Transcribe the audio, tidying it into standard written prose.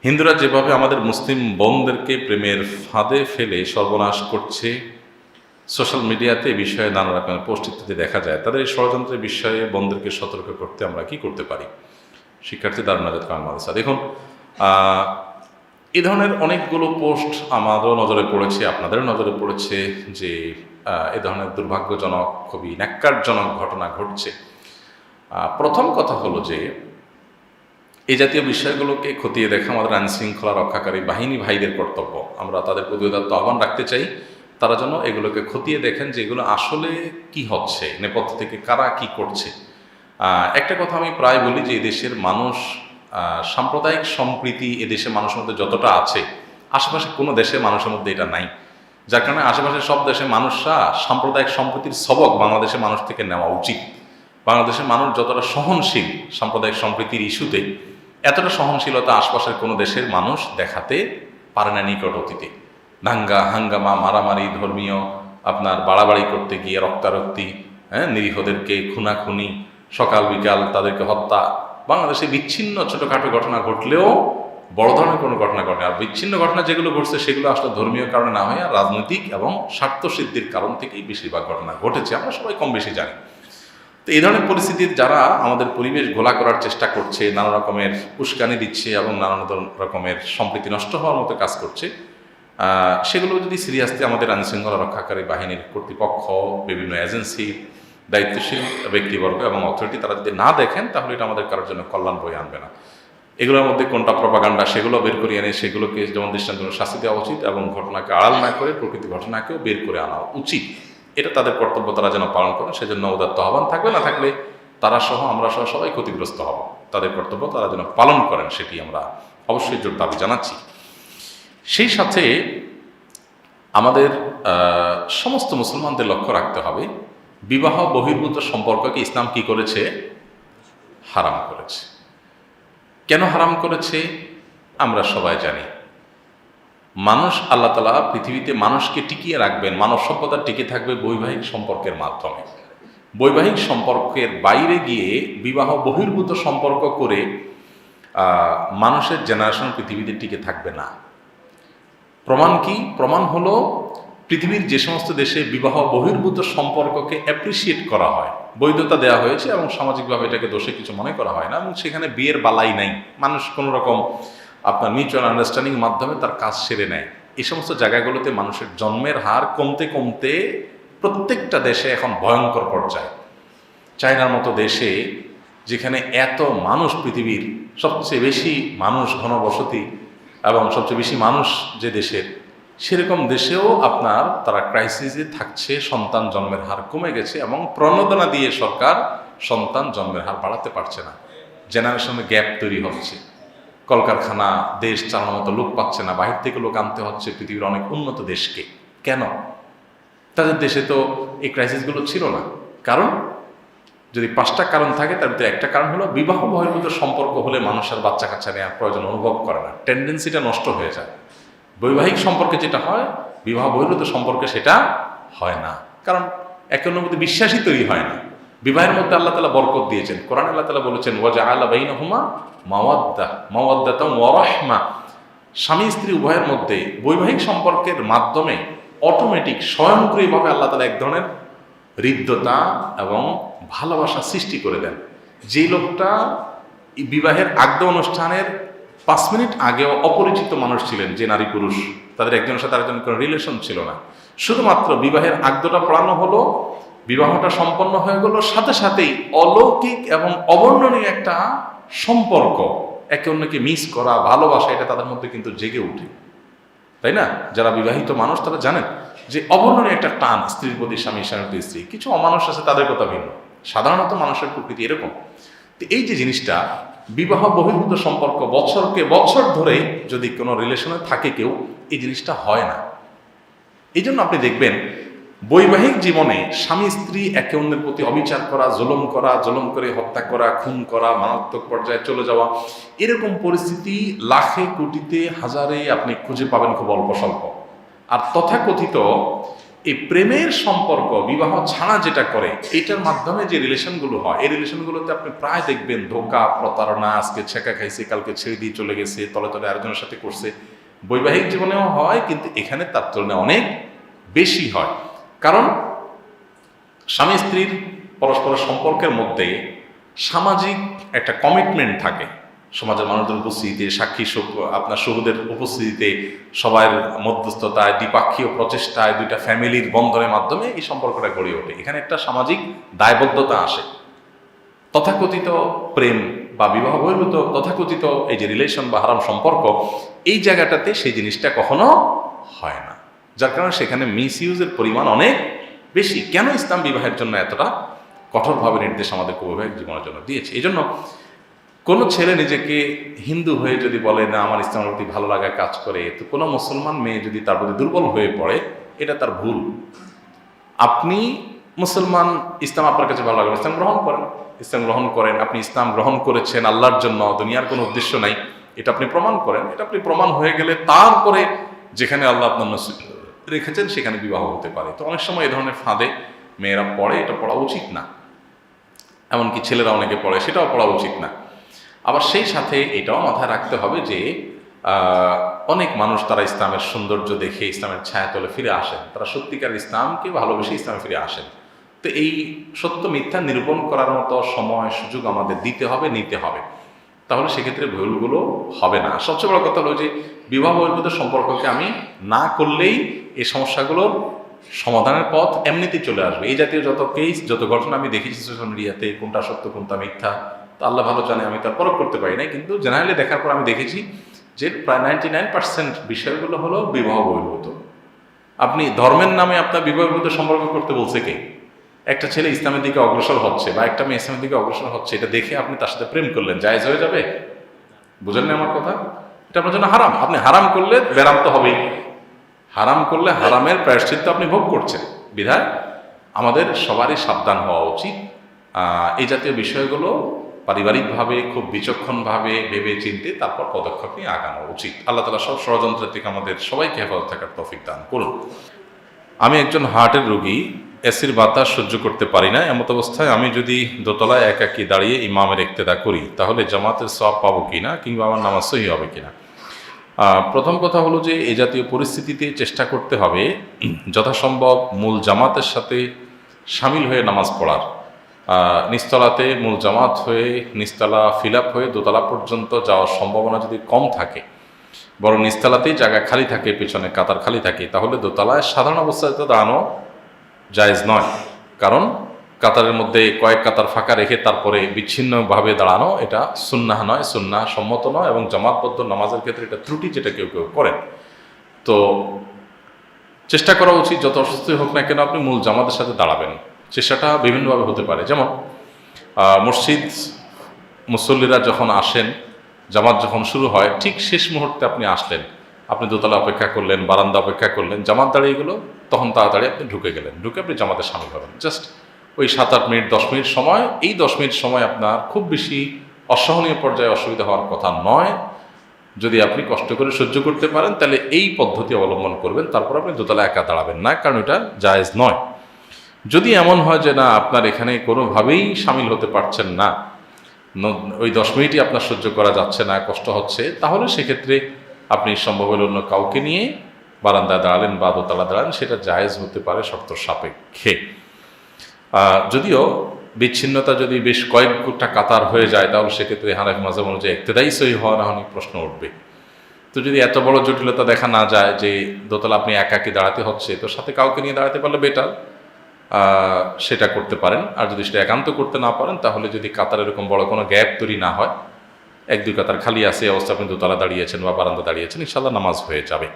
হিন্দুরা যেভাবে আমাদের মুসলিম বোনদেরকে প্রেমের ফাঁদে ফেলে সর্বনাশ করছে, সোশ্যাল মিডিয়াতে এই বিষয়ে নানা রকমের পোস্ট ইত্যাদি দেখা যায়, তাদের এই ষড়যন্ত্রের বিষয়ে বোনদেরকে সতর্ক করতে আমরা কি করতে পারি? শিক্ষার্থী দারুন নাজাত কামাল মাদ্রাসা। দেখুন, এই ধরনের অনেকগুলো পোস্ট আমাদেরও নজরে পড়েছে, আপনাদেরও নজরে পড়েছে যে এ ধরনের দুর্ভাগ্যজনক, খুবই ন্যাক্কারজনক ঘটনা ঘটছে। প্রথম কথা হলো যে এই জাতীয় বিষয়গুলোকে খতিয়ে দেখা আমাদের আইনশৃঙ্খলা রক্ষাকারী বাহিনী ভাইদের কর্তব্য। আমরা তাদের প্রতি আহ্বান রাখতে চাই, তারা যেন এগুলোকে খতিয়ে দেখেন যে এগুলো আসলে কি হচ্ছে, নেপথ্য থেকে কারা কি করছে। একটা কথা আমি প্রায় বলি যে এদেশের মানুষ, সাম্প্রদায়িক সম্প্রীতি এদেশের মানুষের মধ্যে যতটা আছে, আশেপাশে কোনো দেশের মানুষের মধ্যে এটা নাই। যার কারণে আশেপাশের সব দেশের মানুষরা সাম্প্রদায়িক সম্প্রীতির সবক বাংলাদেশের মানুষ থেকে নেওয়া উচিত। বাংলাদেশের মানুষ যতটা সহনশীল সাম্প্রদায়িক সম্প্রীতির ইস্যুতে, এতটা সহনশীলতা আশপাশের কোনো দেশের মানুষ দেখাতে পারে না নিকট অতীতে। দাঙ্গা হাঙ্গামা, মারামারি, ধর্মীয় আপনার বাড়াবাড়ি করতে গিয়ে রক্তারক্তি, নিরীহদেরকে খুনাখুনি, সকাল বিকাল তাদেরকে হত্যা, বাংলাদেশে বিচ্ছিন্ন ছোটোখাটো ঘটনা ঘটলেও বড় ধরনের কোনো ঘটনা ঘটে। আর বিচ্ছিন্ন ঘটনা যেগুলো ঘটছে সেগুলো আসলে ধর্মীয় কারণে না হয়ে রাজনৈতিক এবং স্বার্থসিদ্ধির কারণ থেকেই বেশিরভাগ ঘটনা ঘটেছে, আমরা সবাই কম বেশি জানি। তো এই ধরনের পরিস্থিতির যারা আমাদের পরিবেশ ঘোলা করার চেষ্টা করছে, নানা রকমের উস্কানি দিচ্ছে এবং নানান রকমের সম্প্রীতি নষ্ট হওয়ার মতো কাজ করছে, সেগুলো যদি সিরিয়াসলি আমাদের আইনশৃঙ্খলা রক্ষাকারী বাহিনীর কর্তৃপক্ষ, বিভিন্ন এজেন্সি, দায়িত্বশীল ব্যক্তিবর্গ এবং অথরিটি তারা যদি না দেখেন, তাহলে এটা আমাদের কারোর জন্য কল্যাণ বয়ে আনবে না। এগুলোর মধ্যে কোনটা প্রপাগান্ডা সেগুলো বের করে এনে সেগুলোকে যেমন দৃষ্টান্তমূলক শাস্তি দেওয়া উচিত এবং ঘটনাকে আড়াল না করে প্রকৃতি ঘটনাকেও বের করে আনা উচিত। এটা তাদের কর্তব্য, তারা যেন পালন করে, সেজন্য উদাত্ত আহ্বান থাকবে। না থাকলে তারা সহ আমরা সহ সবাই ক্ষতিগ্রস্ত হব। তাদের কর্তব্য তারা যেন পালন করেন, সেটি আমরা অবশ্যই জোর দাবি জানাচ্ছি। সেই সাথে আমাদের সমস্ত মুসলমানদের লক্ষ্য রাখতে হবে, বিবাহ বহির্ভূত সম্পর্ককে ইসলাম কি করেছে? হারাম করেছে। কেন হারাম করেছে আমরা সবাই জানি। মানুষ, আল্লাহ তাআলা পৃথিবীতে মানুষকে টিকিয়ে রাখবেন, মানব সভ্যতা টিকে থাকবে বৈবাহিক সম্পর্কের মাধ্যমে। বৈবাহিক সম্পর্কের বাইরে গিয়ে বিবাহ বহির্ভূত সম্পর্ক করে মানুষের জেনারেশন পৃথিবীতে টিকে থাকবে না। প্রমাণ কি? প্রমাণ হলো পৃথিবীর যে সমস্ত দেশে বিবাহ বহির্ভূত সম্পর্ককে অ্যাপ্রিসিয়েট করা হয়, বৈধতা দেওয়া হয়েছে এবং সামাজিকভাবে এটাকে দোষে কিছু মনে করা হয় না, এবং সেখানে বিয়ের বালাই নাই, মানুষ কোনো রকম আপনার মিউচুয়াল আন্ডারস্ট্যান্ডিং মাধ্যমে তার কাজ সেরে নেয়। এই সমস্ত জায়গাগুলোতে মানুষের জন্মের হার কমতে কমতে প্রত্যেকটা দেশে এখন ভয়ঙ্কর পর্যায়ে। চায়নার মতো দেশে, যেখানে এত মানুষ, পৃথিবীর সবচেয়ে বেশি মানুষ ঘনবসতি এবং সবচেয়ে বেশি মানুষ যে দেশের, সেরকম দেশেও আপনার তারা ক্রাইসিসে থাকছে, সন্তান জন্মের হার কমে গেছে এবং প্রণোদনা দিয়ে সরকার সন্তান জন্মের হার বাড়াতে পারছে না। জেনারেশনের গ্যাপ তৈরি হচ্ছে, কলকারখানা, দেশ চালানোর মতো লোক পাচ্ছে না, বাহির থেকে লোক আনতে হচ্ছে পৃথিবীর অনেক উন্নত দেশকে। কেন? তাদের দেশে তো এই ক্রাইসিসগুলো ছিল না। কারণ যদি 5টা কারণ থাকে, তার ভিতরে একটা কারণ হলো বিবাহ বহির্ভূত সম্পর্ক হলে মানুষের বাচ্চা কাচ্চা নেওয়ার প্রয়োজন অনুভব করে না, টেন্ডেন্সিটা নষ্ট হয়ে যায়। বৈবাহিক সম্পর্কে যেটা হয়, বিবাহ বহির্ভূত সম্পর্কে সেটা হয় না, কারণ একে অন্যের মধ্যে বিশ্বাসই তৈরি হয় না। বিবাহের মধ্যে আল্লাহ তাআলা বরকত দিয়েছেন, কোরআন আল্লাহ তাআলা বলেছেন ওয়াজআলা বাইনাহুমা মাওয়াদ্দাতাম ওয়া রাহমা। স্বামী স্ত্রী উভয়ের মধ্যে বৈবাহিক সম্পর্কের মাধ্যমে অটোমেটিক স্বয়ংক্রিয়ভাবে আল্লাহ তাআলা এক ধরনের হৃদ্যতা এবং ভালোবাসা সৃষ্টি করে দেন। যে লোকটা বিবাহের আগ্ধ অনুষ্ঠানের 5 মিনিট আগেও অপরিচিত মানুষ ছিলেন, যে নারী পুরুষ, তাদের একজনের সাথে আরেকজনের কোনো রিলেশন ছিল না, শুধুমাত্র বিবাহের আগ্ধটা পড়ানো হলো, বিবাহটা সম্পন্ন হয়ে গেল, সাথে সাথেই অলৌকিক এবং অবর্ণনীয় একটা সম্পর্ক, একে অন্যকে মিস করা, ভালোবাসা, এটা তাদের মধ্যে কিন্তু জেগে উঠে, তাই না? যারা বিবাহিত মানুষ তারা জানেন যে অবর্ণনীয় একটা টান স্ত্রীর প্রতি, স্বামীর প্রতি স্ত্রী। কিছু অমানুষ আছে, তাদের কথা ভিন্ন, সাধারণত মানুষের প্রকৃতি এরকম। তো এই যে জিনিসটা, বিবাহ বহির্ভূত সম্পর্ক বছরকে বছর ধরে যদি কোনো রিলেশনে থাকে কেউ, এই জিনিসটা হয় না। এই জন্য আপনি দেখবেন বৈবাহিক জীবনে স্বামী স্ত্রী একে অন্যের প্রতি অবিচার করা, জুলুম করে হত্যা করা, খুন করা, মারাত্মক পর্যায়ে চলে যাওয়া, এরকম পরিস্থিতি লাখে কোটিতে হাজারে আপনি খুঁজে পাবেন খুব অল্প স্বল্প। আর তথাকথিত এই প্রেমের সম্পর্ক বিবাহ ছাড়া যেটা করে এটার মাধ্যমে যে রিলেশনগুলো হয়, এই রিলেশনগুলোতে আপনি প্রায় দেখবেন ধোঁকা, প্রতারণা, আজকে ছেঁকা খাইছে, কালকে ছেড়ে দিয়ে চলে গেছে, তলে তলে আরেকজনের সাথে করছে। বৈবাহিক জীবনেও হয়, কিন্তু এখানে তার তুলনায় অনেক বেশি হয়। কারণ স্বামী স্ত্রীর পরস্পরের সম্পর্কের মধ্যে সামাজিক একটা কমিটমেন্ট থাকে। সমাজের মানুষদের উপস্থিতিতে, সাক্ষী আপনার শহুদের উপস্থিতিতে, সবার মধ্যস্থতায়, দ্বিপাক্ষীয় প্রচেষ্টায়, দুইটা ফ্যামিলির বন্ধনের মাধ্যমে এই সম্পর্কটা গড়ে ওঠে। এখানে একটা সামাজিক দায়বদ্ধতা আসে। তথাকথিত প্রেম বা বিবাহ বহির্ভূত তথাকথিত এই যে রিলেশন বা হারাম সম্পর্ক, এই জায়গাটাতে সেই জিনিসটা কখনো হয় না, যার কারণে সেখানে মিস ইউজের পরিমাণ অনেক বেশি। কেন ইসলাম বিবাহের জন্য এতটা কঠোরভাবে নির্দেশ আমাদের বৈবাহিক জীবনের জন্য দিয়েছে? এই জন্য কোনো ছেলে নিজেকে হিন্দু হয়ে যদি বলে না আমার ইসলামের প্রতি ভালো লাগা কাজ করে, তো কোনো মুসলমান মেয়ে যদি তার প্রতি দুর্বল হয়ে পড়ে, এটা তার ভুল। আপনি মুসলমান, ইসলাম আপনার কাছে ভালো লাগে, ইসলাম গ্রহণ করেন, ইসলাম গ্রহণ করেন। আপনি ইসলাম গ্রহণ করেছেন আল্লাহর জন্য, দুনিয়ার কোনো উদ্দেশ্য নাই, এটা আপনি প্রমাণ করেন। এটা আপনি প্রমাণ হয়ে গেলে তারপরে যেখানে আল্লাহ আপনার নসিব রেখেছেন সেখানে বিবাহ হতে পারে। তো অনেক সময় এই ধরনের ফাঁদে মেয়েরা পড়ে, এটা পড়া উচিত না। এমনকি ছেলেরা অনেকে পড়ে, সেটাও পড়া উচিত না। আবার সেই সাথে এটাও মাথায় রাখতে হবে যে অনেক মানুষ তারা ইসলামের সৌন্দর্য দেখে ইসলামের ছায়াতলে ফিরে আসেন, তারা সত্যিকার ইসলামকে ভালোবেসে ইসলামে ফিরে আসেন। তো এই সত্য মিথ্যা নিরূপণ করার মতো সময় সুযোগ আমাদের দিতে হবে, নিতে হবে, তাহলে সেক্ষেত্রে ভুলগুলো হবে না। সবচেয়ে বড় কথা হলো যে বিবাহ বহির্ভূত সম্পর্ককে আমি না করলেই এই সমস্যাগুলোর সমাধানের পথ এমনিতেই চলে আসবে। এই জাতীয় যত কেস, যত ঘটনা আমি দেখেছি সোশ্যাল মিডিয়াতে, কোনটা সত্য কোনটা মিথ্যা তা আল্লাহ ভালো জানে, আমি তার পরখ করতে পারি নাই, কিন্তু জেনারেলি দেখার পর আমি দেখেছি যে প্রায় 99% বিষয়গুলো হলো বিবাহ বহির্ভূত। আপনি ধর্মের নামে আপনার বিবাহ বহির্ভূত সম্পর্ক করতে বলছে কে? একটা ছেলে ইসলামের দিকে অগ্রসর হচ্ছে বা একটা মেয়ে ইসলামের দিকে অগ্রসর হচ্ছে, এটা দেখে আপনি তার সাথে প্রেম করলেন, জায়েজ হয়ে যাবে? বুঝেন না আমার কথা? এটা আপনার জন্য হারাম। আপনি হারাম করলে বেরাম তো হবেই। হারাম করলে হারামের প্রায়শ্চিত্ত আপনি ভোগ করছেন। বিধায় আমাদের সবারই সাবধান হওয়া উচিত। এই জাতীয় বিষয়গুলো পারিবারিকভাবে খুব বিচক্ষণভাবে ভেবে চিনতে তারপর পদক্ষেপ নিয়ে আগানো উচিত। আল্লাহ তাআলা সব ষড়যন্ত্র থেকে আমাদের সবাইকে হেফাজত থাকার তৌফিক দান করুন। আমি একজন হার্টের রোগী, এসির বাতাস সহ্য করতে পারি না। এমত অবস্থায় আমি যদি দোতলায় একাকী দাঁড়িয়ে ইমামের ইক্তেদা করি, তাহলে জামাতের সওয়াব পাবো কিনা, কিংবা আমার নামাজ সহি হবে কিনা? প্রথম কথা হলো যে এই জাতীয় পরিস্থিতিতে চেষ্টা করতে হবে যথাসম্ভব মূল জামাতের সাথে সামিল হয়ে নামাজ পড়ার। নিচতলাতে মূল জামাত হয়ে নিচতলা ফিল আপ হয়ে দোতলা পর্যন্ত যাওয়ার সম্ভাবনা যদি কম থাকে, বরং নিচতলাতেই জায়গা খালি থাকে, পেছনে কাতার খালি থাকে, তাহলে দোতলায় সাধারণ অবস্থায় তো দাঁড়ানো জায়েজ নয়। কারণ কাতারের মধ্যে কয়েক কাতার ফাঁকা রেখে তারপরে বিচ্ছিন্নভাবে দাঁড়ানো এটা সুন্নাহ নয়, সুন্নাহ সম্মত নয়, এবং জামাতবদ্ধ নামাজের ক্ষেত্রে এটা ত্রুটি, যেটা কেউ কেউ করেন। তো চেষ্টা করা উচিত যত অসুস্থ হোক না কেন আপনি মূল জামাতের সাথে দাঁড়াবেন। চেষ্টাটা বিভিন্নভাবে হতে পারে, যেমন মসজিদ মুসল্লিরা যখন আসেন, জামাত যখন শুরু হয়, ঠিক শেষ মুহূর্তে আপনি আসলেন, আপনি দোতলা অপেক্ষা করলেন, বারান্দা অপেক্ষা করলেন, জামাত দাঁড়িয়ে গেল, তখন তাড়াতাড়ি আপনি ঢুকে গেলেন, ঢুকে আপনি জামাতে সামিল হবেন। জাস্ট ওই 7-8 মিনিট 10 মিনিট সময়, এই 10 মিনিট সময় আপনার খুব বেশি অসহনীয় পর্যায়ে অসুবিধা হওয়ার কথা নয়। যদি আপনি কষ্ট করে সহ্য করতে পারেন তাহলে এই পদ্ধতি অবলম্বন করবেন, তারপর আপনি দোতলা একা দাঁড়াবেন না, কারণ এটা জায়েজ নয়। যদি এমন হয় যে না আপনার এখানে কোনোভাবেই সামিল হতে পারছেন না, ওই 10 মিনিটই আপনার সহ্য করা যাচ্ছে না, কষ্ট হচ্ছে, তাহলে সেক্ষেত্রে আপনি সম্ভব হলে অন্য কাউকে নিয়ে বারান্দায় দাঁড়ালেন বা দোতলা দাঁড়ালেন, সেটা জায়েজ হতে পারে শর্ত সাপেক্ষে। যদিও বিচ্ছিন্নতা যদি বেশ কয়েকটা কাতার হয়ে যায়, তাহলে সেক্ষেত্রে হানাফি মাযহাব অনুযায়ী ইক্তেদাই সহি হওয়া না হওয়া প্রশ্ন উঠবে। তো যদি এত বড় জটিলতা দেখা না যায় যে দোতলা আপনি একাকি দাঁড়াতে হচ্ছে, তো সাথে কাউকে নিয়ে দাঁড়াতে পারলে বেটার, সেটা করতে পারেন। আর যদি সেটা একান্ত করতে না পারেন, তাহলে যদি কাতার এরকম বড় কোনো গ্যাপ তৈরি না হয়, 1-2 কাতার খালি আছে অবস্থা আপনি দোতলা দাঁড়িয়েছেন বা বারান্দা দাঁড়িয়েছেন, ইনশাআল্লাহ নামাজ হয়ে যাবে।